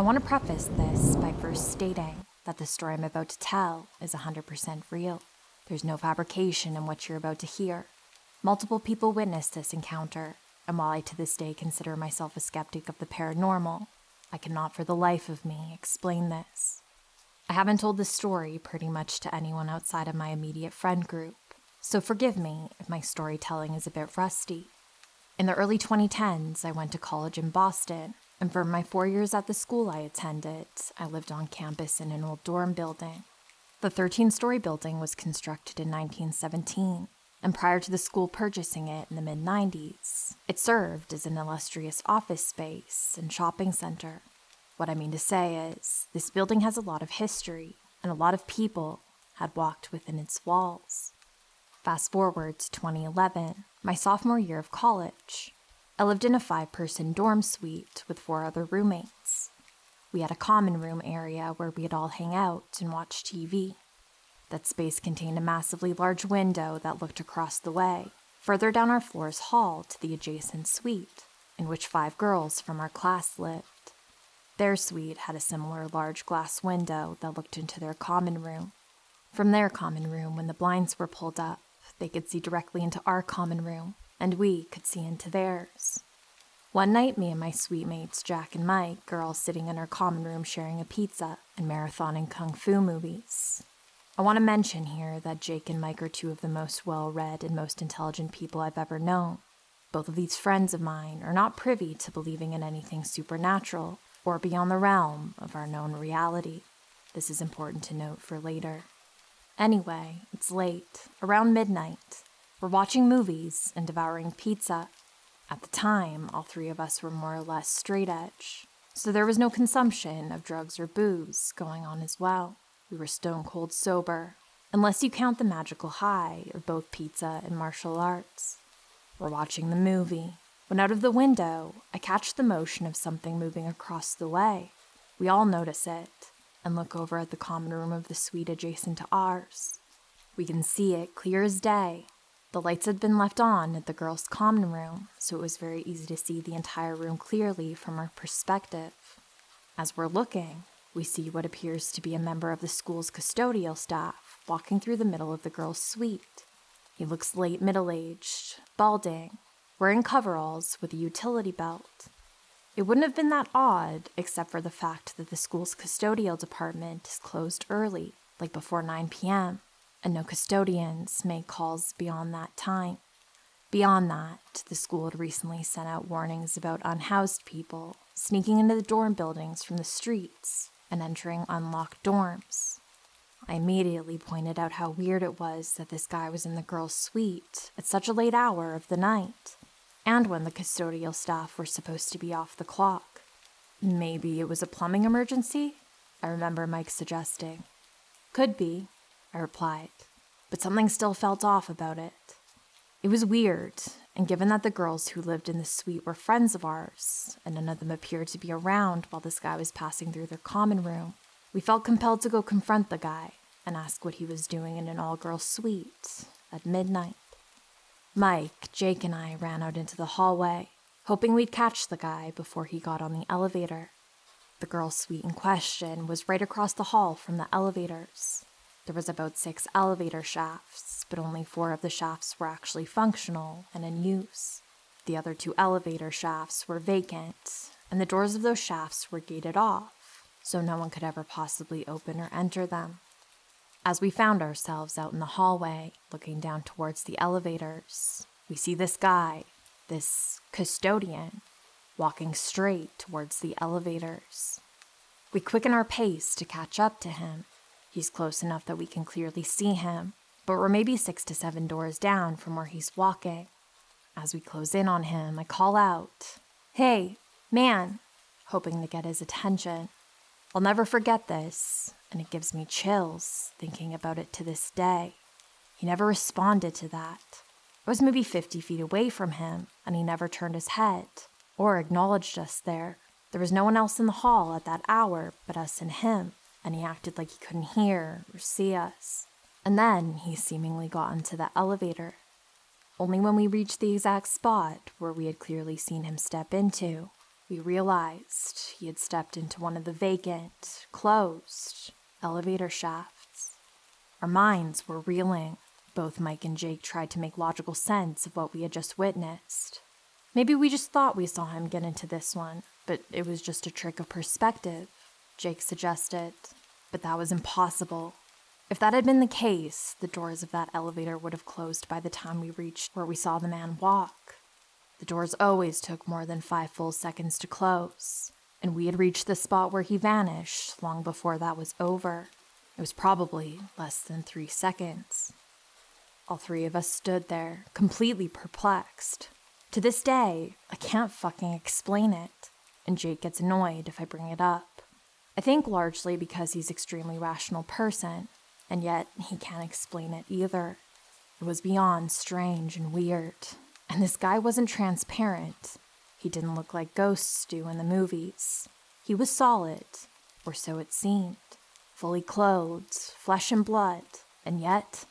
want to preface this by first stating that the story I'm about to tell is 100% real. There's no fabrication in what you're about to hear. Multiple people witnessed this encounter, and while I to this day consider myself a skeptic of the paranormal, I cannot for the life of me explain this. I haven't told this story pretty much to anyone outside of my immediate friend group, so forgive me if my storytelling is a bit rusty. In the early 2010s, I went to college in Boston, and for my 4 years at the school I attended, I lived on campus in an old dorm building. The 13-story building was constructed in 1917, and prior to the school purchasing it in the mid-90s, it served as an illustrious office space and shopping center. What I mean to say is, this building has a lot of history, and a lot of people had walked within its walls. Fast forward to 2011, my sophomore year of college. I lived in a 5-person dorm suite with 4 other roommates. We had a common room area where we'd all hang out and watch TV. That space contained a massively large window that looked across the way, further down our floor's hall to the adjacent suite, in which 5 girls from our class lived. Their suite had a similar large glass window that looked into their common room. From their common room, when the blinds were pulled up, they could see directly into our common room, and we could see into theirs. One night, me and my suite mates, Jack and Mike, are all sitting in our common room sharing a pizza and marathoning kung fu movies. I want to mention here that Jake and Mike are 2 of the most well-read and most intelligent people I've ever known. Both of these friends of mine are not privy to believing in anything supernatural or beyond the realm of our known reality. This is important to note for later. Anyway, it's late, around midnight. We're watching movies and devouring pizza. At the time, all 3 of us were more or less straight edge, so there was no consumption of drugs or booze going on as well. We were stone cold sober, unless you count the magical high of both pizza and martial arts. We're watching the movie, when out of the window, I catch the motion of something moving across the way. We all notice it, and look over at the common room of the suite adjacent to ours. We can see it clear as day. The lights had been left on at the girls' common room, so it was very easy to see the entire room clearly from our perspective. As we're looking, we see what appears to be a member of the school's custodial staff walking through the middle of the girls' suite. He looks late middle-aged, balding, wearing coveralls with a utility belt. It wouldn't have been that odd, except for the fact that the school's custodial department is closed early, like before 9 p.m., and no custodians make calls beyond that time. Beyond that, the school had recently sent out warnings about unhoused people sneaking into the dorm buildings from the streets and entering unlocked dorms. I immediately pointed out how weird it was that this guy was in the girls' suite at such a late hour of the night, and when the custodial staff were supposed to be off the clock. Maybe it was a plumbing emergency? I remember Mike suggesting. Could be, I replied, but something still felt off about it. It was weird, and given that the girls who lived in the suite were friends of ours, and none of them appeared to be around while this guy was passing through their common room, we felt compelled to go confront the guy and ask what he was doing in an all-girls suite at midnight. Mike, Jake, and I ran out into the hallway, hoping we'd catch the guy before he got on the elevator. The girls' suite in question was right across the hall from the elevators. There was about 6 elevator shafts, but only 4 of the shafts were actually functional and in use. The other 2 elevator shafts were vacant, and the doors of those shafts were gated off, so no one could ever possibly open or enter them. As we found ourselves out in the hallway, looking down towards the elevators, we see this guy, this custodian, walking straight towards the elevators. We quicken our pace to catch up to him. He's close enough that we can clearly see him, but we're maybe 6 to 7 doors down from where he's walking. As we close in on him, I call out, "Hey, man," hoping to get his attention. I'll never forget this, and it gives me chills thinking about it to this day. He never responded to that. I was maybe 50 feet away from him, and he never turned his head or acknowledged us there. There was no one else in the hall at that hour but us and him, and he acted like he couldn't hear or see us. And then he seemingly got into the elevator. Only when we reached the exact spot where we had clearly seen him step into We realized he had stepped into one of the vacant, closed elevator shafts. Our minds were reeling. Both Mike and Jake tried to make logical sense of what we had just witnessed. Maybe we just thought we saw him get into this one, but it was just a trick of perspective, Jake suggested. But that was impossible. If that had been the case, the doors of that elevator would have closed by the time we reached where we saw the man walk. The doors always took more than 5 full seconds to close, and we had reached the spot where he vanished long before that was over. It was probably less than 3 seconds. All 3 of us stood there, completely perplexed. To this day, I can't fucking explain it, and Jake gets annoyed if I bring it up. I think largely because he's an extremely rational person, and yet he can't explain it either. It was beyond strange and weird, and this guy wasn't transparent. He didn't look like ghosts do in the movies. He was solid, or so it seemed, fully clothed, flesh and blood, and yet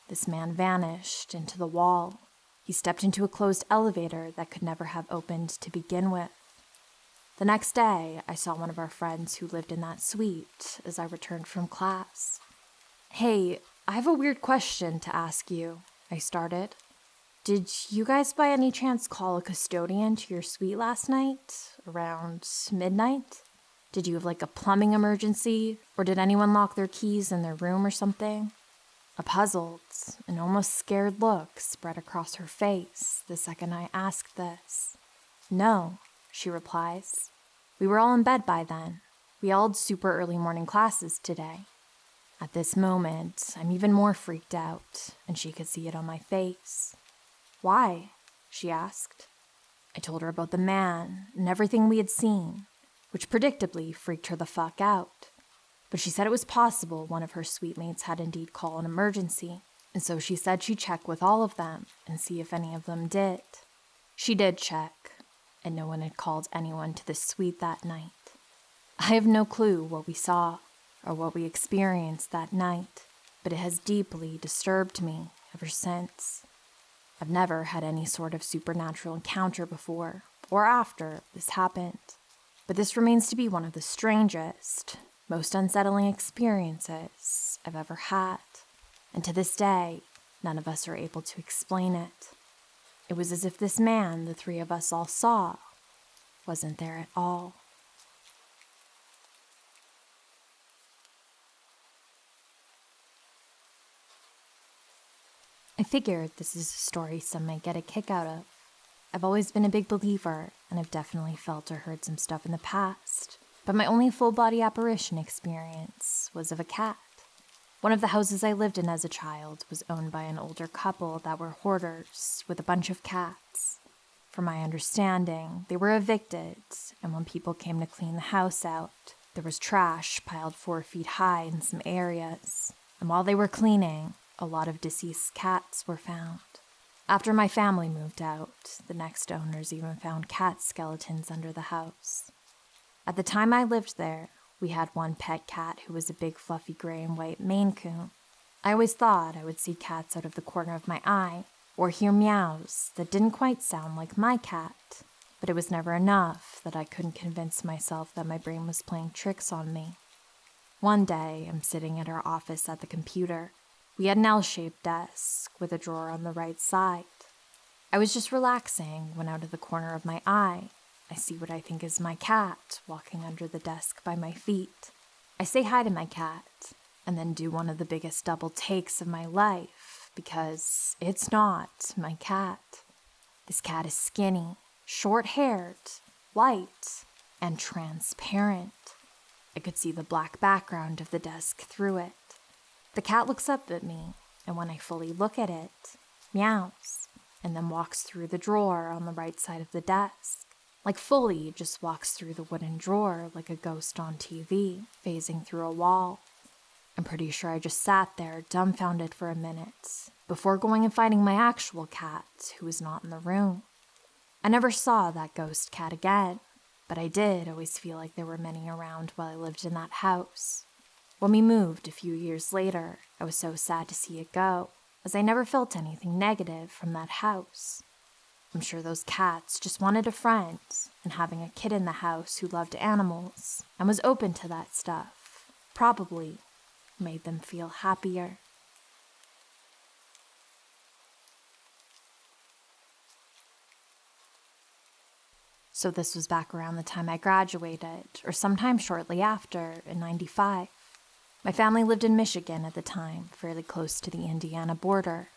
this man vanished into the wall. He stepped into a closed elevator that could never have opened to begin with. The next day, I saw one of our friends who lived in that suite as I returned from class. "Hey, I have a weird question to ask you," I started. "Did you guys by any chance call a custodian to your suite last night, around midnight? Did you have like a plumbing emergency, or did anyone lock their keys in their room or something?" A puzzled and almost scared look spread across her face the second I asked this. "No," she replies. "We were all in bed by then. We all had super early morning classes today." At this moment, I'm even more freaked out, and she could see it on my face. "Why?" she asked. I told her about the man and everything we had seen, which predictably freaked her the fuck out. But she said it was possible one of her suite mates had indeed called an emergency, and so she said she'd check with all of them and see if any of them did. She did check, and no one had called anyone to the suite that night. I have no clue what we saw or what we experienced that night, but it has deeply disturbed me ever since. I've never had any sort of supernatural encounter before or after this happened, but this remains to be one of the strangest, most unsettling experiences I've ever had, and to this day, none of us are able to explain it. It was as if this man the 3 of us all saw wasn't there at all. I figured this is a story some might get a kick out of. I've always been a big believer, and I've definitely felt or heard some stuff in the past, but my only full-body apparition experience was of a cat. One of the houses I lived in as a child was owned by an older couple that were hoarders with a bunch of cats. From my understanding, they were evicted, and when people came to clean the house out, there was trash piled 4 feet high in some areas, and while they were cleaning, a lot of deceased cats were found. After my family moved out, the next owners even found cat skeletons under the house. At the time I lived there, we had one pet cat who was a big fluffy gray and white Maine Coon. I always thought I would see cats out of the corner of my eye, or hear meows that didn't quite sound like my cat, but it was never enough that I couldn't convince myself that my brain was playing tricks on me. One day, I'm sitting at our office at the computer. We had an L-shaped desk with a drawer on the right side. I was just relaxing when out of the corner of my eye, I see what I think is my cat walking under the desk by my feet. I say hi to my cat, and then do one of the biggest double takes of my life, because it's not my cat. This cat is skinny, short-haired, white, and transparent. I could see the black background of the desk through it. The cat looks up at me, and when I fully look at it, meows, and then walks through the drawer on the right side of the desk. Like fully just walks through the wooden drawer like a ghost on TV, phasing through a wall. I'm pretty sure I just sat there, dumbfounded for a minute, before going and finding my actual cat, who was not in the room. I never saw that ghost cat again, but I did always feel like there were many around while I lived in that house. When we moved a few years later, I was so sad to see it go, as I never felt anything negative from that house. I'm sure those cats just wanted a friend, and having a kid in the house who loved animals and was open to that stuff probably made them feel happier. So this was back around the time I graduated, or sometime shortly after, in '95. My family lived in Michigan at the time, fairly close to the Indiana border.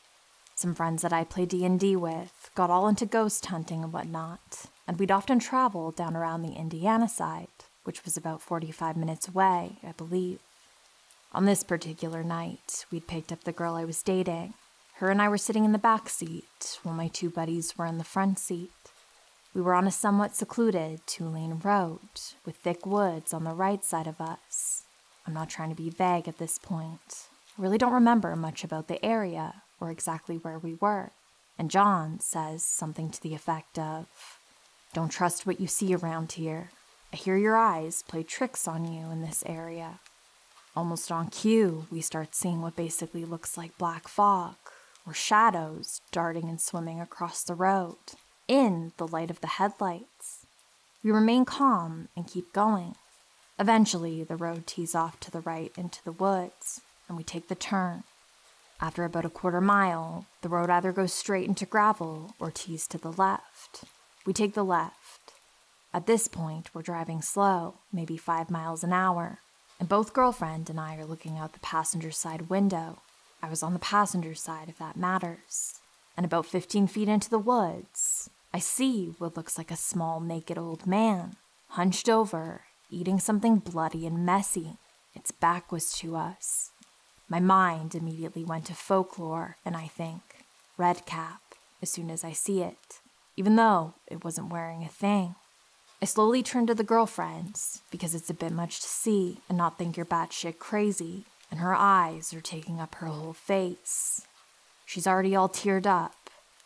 Some friends that I played D&D with got all into ghost hunting and whatnot, and we'd often travel down around the Indiana side, which was about 45 minutes away, I believe. On this particular night, we'd picked up the girl I was dating. Her and I were sitting in the back seat, while my two buddies were in the front seat. We were on a somewhat secluded 2-lane road, with thick woods on the right side of us. I'm not trying to be vague at this point. I really don't remember much about the area or exactly where we were. And John says something to the effect of, "Don't trust what you see around here. I hear your eyes play tricks on you in this area." Almost on cue, we start seeing what basically looks like black fog or shadows darting and swimming across the road in the light of the headlights. We remain calm and keep going. Eventually, the road tees off to the right into the woods, and we take the turn. After about a quarter mile, the road either goes straight into gravel or tees to the left. We take the left. At this point, we're driving slow, maybe 5 miles an hour, and both girlfriend and I are looking out the passenger side window. I was on the passenger side, if that matters. And about 15 feet into the woods, I see what looks like a small, naked old man, hunched over, eating something bloody and messy. Its back was to us. My mind immediately went to folklore, and I think red cap as soon as I see it, even though it wasn't wearing a thing. I slowly turn to the girlfriends, because it's a bit much to see and not think you're batshit crazy, and her eyes are taking up her whole face. She's already all teared up,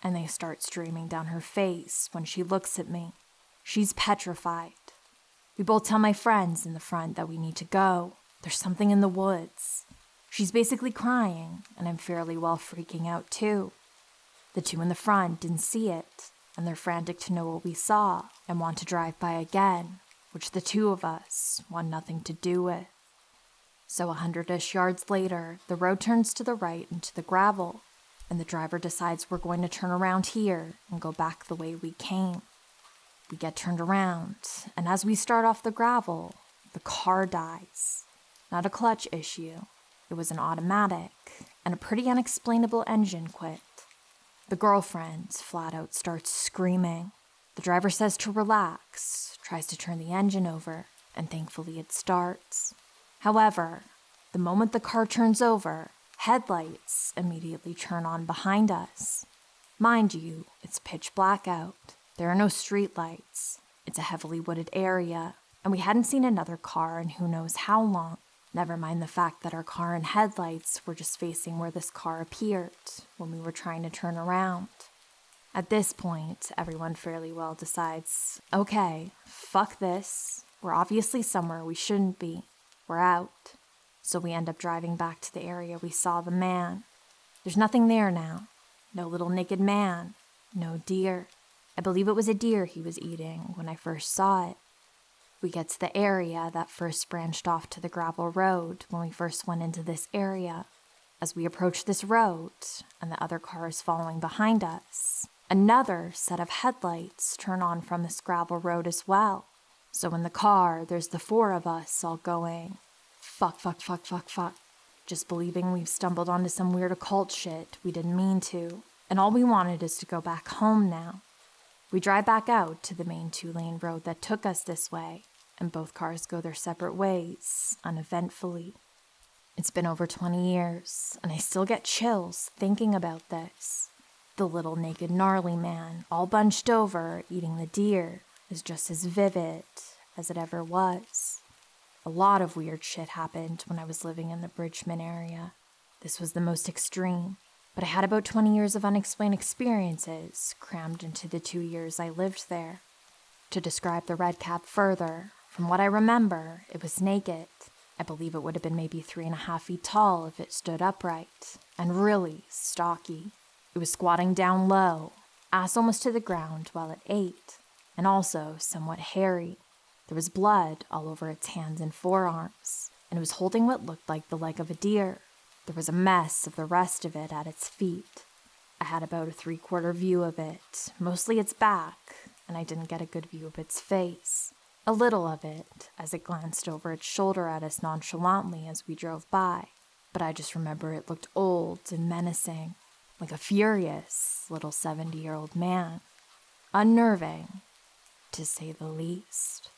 and they start streaming down her face when she looks at me. She's petrified. We both tell my friends in the front that we need to go. There's something in the woods. She's basically crying, and I'm fairly well freaking out too. The two in the front didn't see it, and they're frantic to know what we saw and want to drive by again, which the two of us want nothing to do with. So 100-ish yards later, the road turns to the right into the gravel, and the driver decides we're going to turn around here and go back the way we came. We get turned around, and as we start off the gravel, the car dies. Not a clutch issue. It was an automatic, and a pretty unexplainable engine quit. The girlfriend flat out starts screaming. The driver says to relax, tries to turn the engine over, and thankfully it starts. However, the moment the car turns over, headlights immediately turn on behind us. Mind you, it's pitch black out. There are no street lights. It's a heavily wooded area, and we hadn't seen another car in who knows how long. Never mind the fact that our car and headlights were just facing where this car appeared when we were trying to turn around. At this point, everyone fairly well decides, okay, fuck this. We're obviously somewhere we shouldn't be. We're out. So we end up driving back to the area we saw the man. There's nothing there now. No little naked man. No deer. I believe it was a deer he was eating when I first saw it. We get to the area that first branched off to the gravel road when we first went into this area. As we approach this road, and the other car is following behind us, another set of headlights turn on from this gravel road as well. So in the car, there's the four of us all going, fuck, fuck, fuck, fuck, fuck, just believing we've stumbled onto some weird occult shit we didn't mean to, and all we wanted is to go back home now. We drive back out to the main 2-lane road that took us this way, and both cars go their separate ways, uneventfully. It's been over 20 years, and I still get chills thinking about this. The little naked gnarly man, all bunched over, eating the deer, is just as vivid as it ever was. A lot of weird shit happened when I was living in the Bridgman area. This was the most extreme, but I had about 20 years of unexplained experiences crammed into the 2 years I lived there. To describe the red cap further, from what I remember, it was naked. I believe it would have been maybe 3.5 feet tall if it stood upright, and really stocky. It was squatting down low, ass almost to the ground while it ate, and also somewhat hairy. There was blood all over its hands and forearms, and it was holding what looked like the leg of a deer. There was a mess of the rest of it at its feet. I had about a 3/4 view of it, mostly its back, and I didn't get a good view of its face. A little of it, as it glanced over its shoulder at us nonchalantly as we drove by, but I just remember it looked old and menacing, like a furious little 70-year-old man. Unnerving, to say the least.